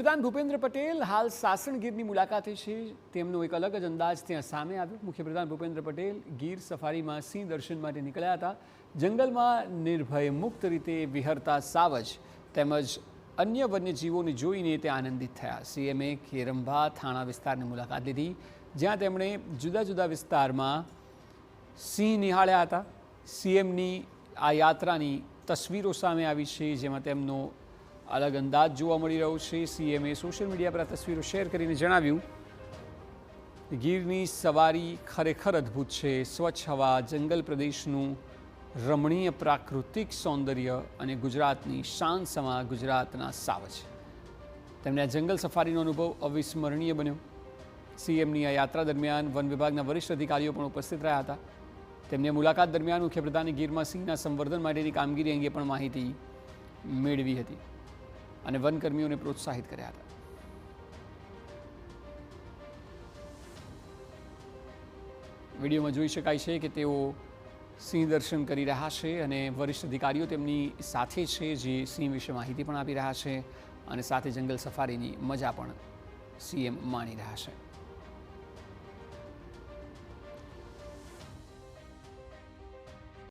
મુખ્યપ્રધાન ભૂપેન્દ્ર પટેલ હાલ સાસણ ગીરની મુલાકાતે છે। તેમનો એક અલગ જ અંદાજ ત્યાં સામે આવ્યો। મુખ્યપ્રધાન ભૂપેન્દ્ર પટેલ ગીર સફારીમાં સિંહ દર્શન માટે નીકળ્યા હતા। જંગલમાં નિર્ભય મુક્ત રીતે વિહરતા સાવજ તેમજ અન્ય વન્યજીવોને જોઈને તે આનંદિત થયા। સીએમએ ખેરંભા થાણા વિસ્તારની મુલાકાત લીધી, જ્યાં તેમણે જુદા જુદા વિસ્તારમાં સિંહ નિહાળ્યા હતા। સીએમની આ યાત્રાની તસવીરો સામે આવી છે, જેમાં તેમનો અલગ અંદાજ જોવા મળી રહ્યો છે। સીએમએ સોશિયલ મીડિયા પર આ તસવીરો શેર કરીને જણાવ્યું, ગીરની સવારી ખરેખર અદ્ભુત છે। સ્વચ્છ હવા, જંગલ પ્રદેશનું રમણીય પ્રાકૃતિક સૌંદર્ય અને ગુજરાતની શાન સમા ગુજરાતના સાવજ। તેમને આ જંગલ સફારીનો અનુભવ અવિસ્મરણીય બન્યો। સીએમની આ યાત્રા દરમિયાન વન વિભાગના વરિષ્ઠ અધિકારીઓ પણ ઉપસ્થિત રહ્યા હતા। તેમની મુલાકાત દરમિયાન મુખ્યપ્રધાને ગીરમાં સિંહના સંવર્ધન માટેની કામગીરી અંગે પણ માહિતી મેળવી હતી અને વનકર્મીઓને પ્રોત્સાહિત કર્યા હતા। વિડીયોમાં જોઈ શકાય છે કે તેઓ સિંહ દર્શન કરી રહ્યા છે અને વરિષ્ઠ અધિકારીઓ તેમની સાથે છે, જે સિંહ વિશે માહિતી પણ આપી રહ્યા છે અને સાથે જંગલ સફારીની મજા પણ સીએમ માણી રહ્યા છે।